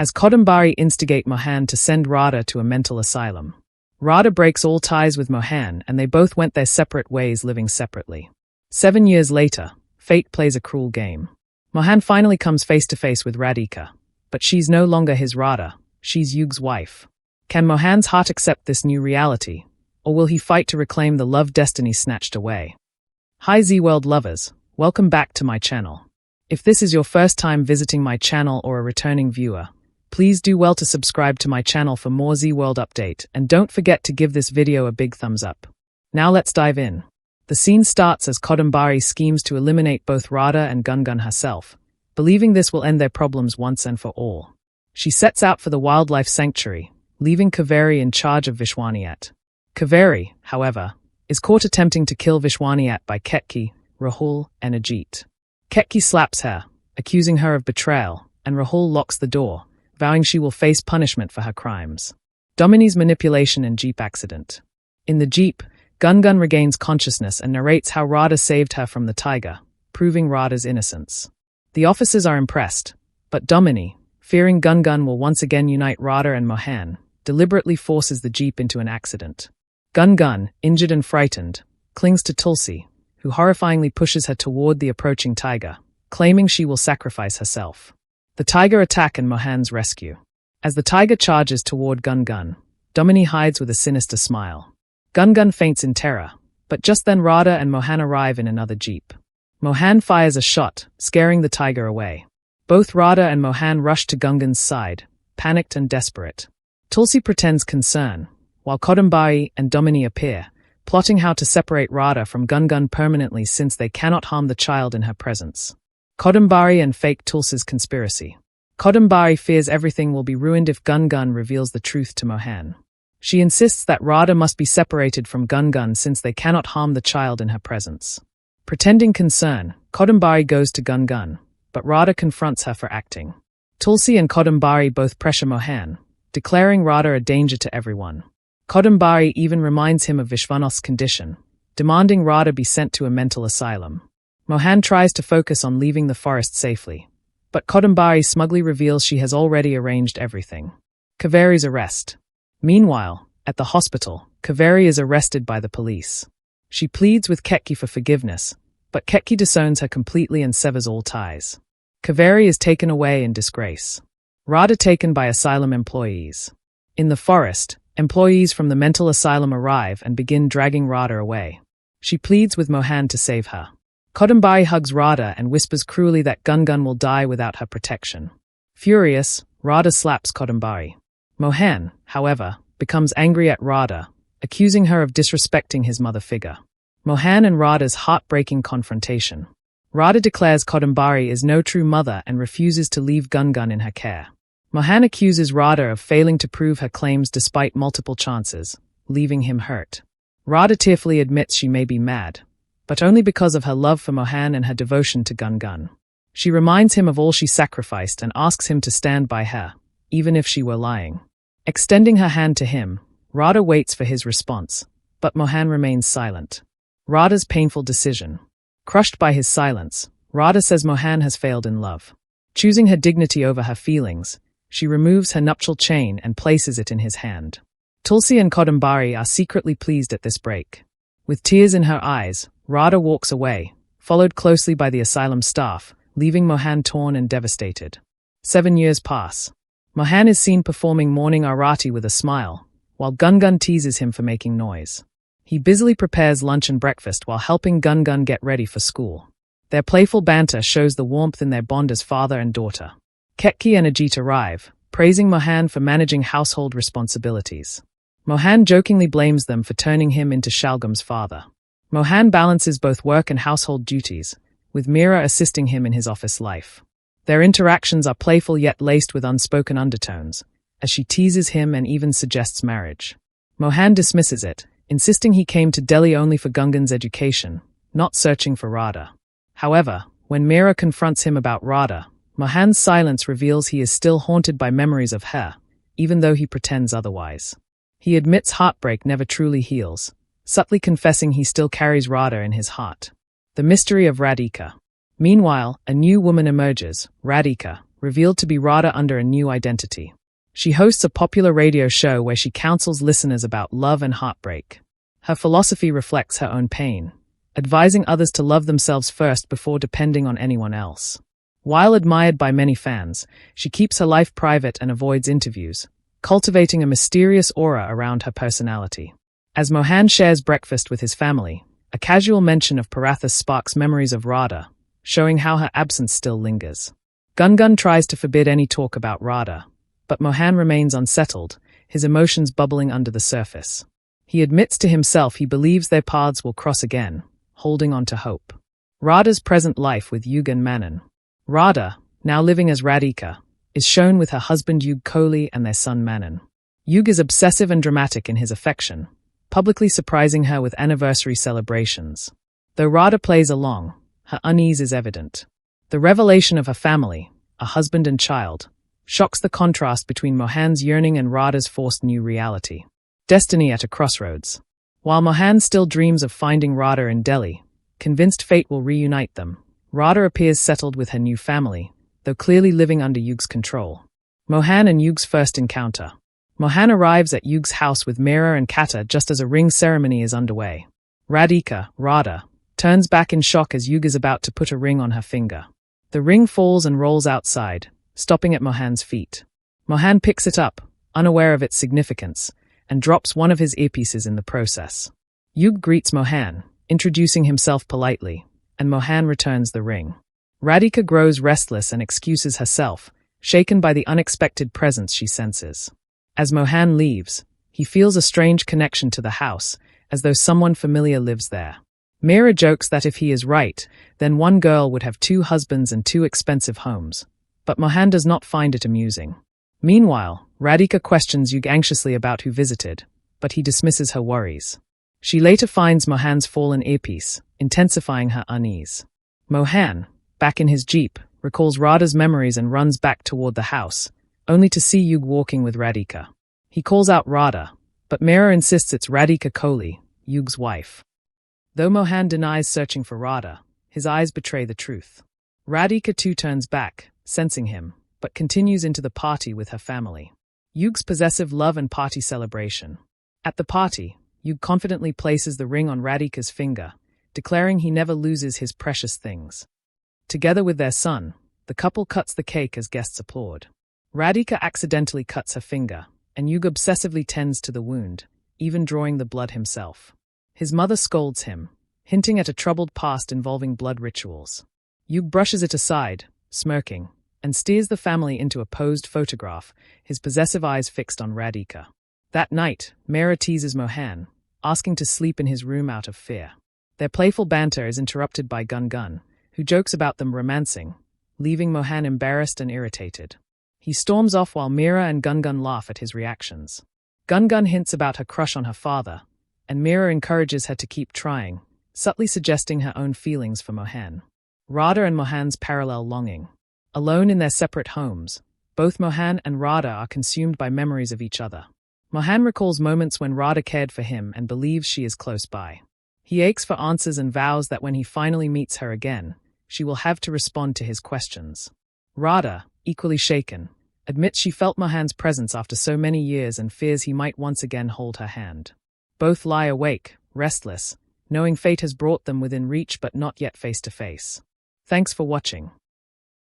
as Kadambari instigate Mohan to send Radha to a mental asylum. Radha breaks all ties with Mohan and they both went their separate ways, living separately. 7 years later, fate plays a cruel game. Mohan finally comes face to face with Radhika, but she's no longer his Radha, she's Yug's wife. Can Mohan's heart accept this new reality, or will he fight to reclaim the love destiny snatched away? Hi Z-World lovers, welcome back to my channel. If this is your first time visiting my channel or a returning viewer, please do well to subscribe to my channel for more Z-World update, and don't forget to give this video a big thumbs up. Now let's dive in. The scene starts as Kadambari schemes to eliminate both Radha and Gungun herself, believing this will end their problems once and for all. She sets out for the wildlife sanctuary, leaving Kaveri in charge of Vishwanath. Kaveri, however, is caught attempting to kill Vishwanath by Ketki, Rahul, and Ajit. Ketki slaps her, accusing her of betrayal, and Rahul locks the door, vowing she will face punishment for her crimes. Domini's manipulation and Jeep accident. In the Jeep, Gungun regains consciousness and narrates how Radha saved her from the tiger, proving Radha's innocence. The officers are impressed, but Domini, fearing Gungun will once again unite Radha and Mohan, deliberately forces the Jeep into an accident. Gungun, injured and frightened, clings to Tulsi, who horrifyingly pushes her toward the approaching tiger, claiming she will sacrifice herself. The tiger attack and Mohan's rescue. As the tiger charges toward Gungun, Domini hides with a sinister smile. Gungun faints in terror, but just then Radha and Mohan arrive in another jeep. Mohan fires a shot, scaring the tiger away. Both Radha and Mohan rush to Gungun's side, panicked and desperate. Tulsi pretends concern, while Kadambari and Domini appear, plotting how to separate Radha from Gungun permanently since they cannot harm the child in her presence. Kadambari and fake Tulsi's conspiracy. Kadambari fears everything will be ruined if Gungun reveals the truth to Mohan. She insists that Radha must be separated from Gungun since they cannot harm the child in her presence. Pretending concern, Kadambari goes to Gungun, but Radha confronts her for acting. Tulsi and Kadambari both pressure Mohan, declaring Radha a danger to everyone. Kadambari even reminds him of Vishwanath's condition, demanding Radha be sent to a mental asylum. Mohan tries to focus on leaving the forest safely, but Kadambari smugly reveals she has already arranged everything. Kaveri's arrest. Meanwhile, at the hospital, Kaveri is arrested by the police. She pleads with Ketki for forgiveness, but Ketki disowns her completely and severs all ties. Kaveri is taken away in disgrace. Radha taken by asylum employees. In the forest, employees from the mental asylum arrive and begin dragging Radha away. She pleads with Mohan to save her. Kadambari hugs Radha and whispers cruelly that Gungun will die without her protection. Furious, Radha slaps Kadambari. Mohan, however, becomes angry at Radha, accusing her of disrespecting his mother figure. Mohan and Radha's heartbreaking confrontation. Radha declares Kadambari is no true mother and refuses to leave Gungun in her care. Mohan accuses Radha of failing to prove her claims despite multiple chances, leaving him hurt. Radha tearfully admits she may be mad, but only because of her love for Mohan and her devotion to Gungun. She reminds him of all she sacrificed and asks him to stand by her, even if she were lying. Extending her hand to him, Radha waits for his response, but Mohan remains silent. Radha's painful decision. Crushed by his silence, Radha says Mohan has failed in love. Choosing her dignity over her feelings, she removes her nuptial chain and places it in his hand. Tulsi and Kadambari are secretly pleased at this break. With tears in her eyes, Radha walks away, followed closely by the asylum staff, leaving Mohan torn and devastated. 7 years pass. Mohan is seen performing morning arati with a smile, while Gungun teases him for making noise. He busily prepares lunch and breakfast while helping Gungun get ready for school. Their playful banter shows the warmth in their bond as father and daughter. Ketki and Ajit arrive, praising Mohan for managing household responsibilities. Mohan jokingly blames them for turning him into Shalgam's father. Mohan balances both work and household duties, with Meera assisting him in his office life. Their interactions are playful yet laced with unspoken undertones, as she teases him and even suggests marriage. Mohan dismisses it, insisting he came to Delhi only for Gungun's education, not searching for Radha. However, when Meera confronts him about Radha, Mohan's silence reveals he is still haunted by memories of her, even though he pretends otherwise. He admits heartbreak never truly heals, subtly confessing he still carries Radha in his heart. The mystery of Radhika. Meanwhile, a new woman emerges, Radhika, revealed to be Radha under a new identity. She hosts a popular radio show where she counsels listeners about love and heartbreak. Her philosophy reflects her own pain, advising others to love themselves first before depending on anyone else. While admired by many fans, she keeps her life private and avoids interviews, cultivating a mysterious aura around her personality. As Mohan shares breakfast with his family, a casual mention of Parathas sparks memories of Radha, showing how her absence still lingers. Gungun tries to forbid any talk about Radha, but Mohan remains unsettled, his emotions bubbling under the surface. He admits to himself he believes their paths will cross again, holding on to hope. Radha's present life with Yug and Manan. Radha, now living as Radhika, is shown with her husband Yug Kohli and their son Manan. Yug is obsessive and dramatic in his affection, publicly surprising her with anniversary celebrations. Though Radha plays along, her unease is evident. The revelation of her family, a husband and child, shocks the contrast between Mohan's yearning and Radha's forced new reality. Destiny at a crossroads. While Mohan still dreams of finding Radha in Delhi, convinced fate will reunite them, Radha appears settled with her new family, though clearly living under Yug's control. Mohan and Yug's first encounter. Mohan arrives at Yug's house with Meera and Kata just as a ring ceremony is underway. Radhika, Radha, turns back in shock as Yug is about to put a ring on her finger. The ring falls and rolls outside, stopping at Mohan's feet. Mohan picks it up, unaware of its significance, and drops one of his earpieces in the process. Yug greets Mohan, introducing himself politely, and Mohan returns the ring. Radhika grows restless and excuses herself, shaken by the unexpected presence she senses. As Mohan leaves, he feels a strange connection to the house, as though someone familiar lives there. Meera jokes that if he is right, then one girl would have 2 husbands and 2 expensive homes. But Mohan does not find it amusing. Meanwhile, Radhika questions Yug anxiously about who visited, but he dismisses her worries. She later finds Mohan's fallen earpiece, intensifying her unease. Mohan, back in his jeep, recalls Radha's memories and runs back toward the house, only to see Yug walking with Radhika. He calls out Radha, but Meera insists it's Radhika Kohli, Yug's wife. Though Mohan denies searching for Radha, his eyes betray the truth. Radhika too turns back, sensing him, but continues into the party with her family. Yug's possessive love and party celebration. At the party, Yug confidently places the ring on Radhika's finger, declaring he never loses his precious things. Together with their son, the couple cuts the cake as guests applaud. Radhika accidentally cuts her finger, and Yug obsessively tends to the wound, even drawing the blood himself. His mother scolds him, hinting at a troubled past involving blood rituals. Yug brushes it aside, smirking, and steers the family into a posed photograph, his possessive eyes fixed on Radhika. That night, Meera teases Mohan, asking to sleep in his room out of fear. Their playful banter is interrupted by Gungun, who jokes about them romancing, leaving Mohan embarrassed and irritated. He storms off while Meera and Gungun laugh at his reactions. Gungun hints about her crush on her father, and Meera encourages her to keep trying, subtly suggesting her own feelings for Mohan. Radha and Mohan's parallel longing. Alone in their separate homes, both Mohan and Radha are consumed by memories of each other. Mohan recalls moments when Radha cared for him and believes she is close by. He aches for answers and vows that when he finally meets her again, she will have to respond to his questions. Radha, equally shaken, admits she felt Mohan's presence after so many years and fears he might once again hold her hand. Both lie awake, restless, knowing fate has brought them within reach but not yet face to face. Thanks for watching.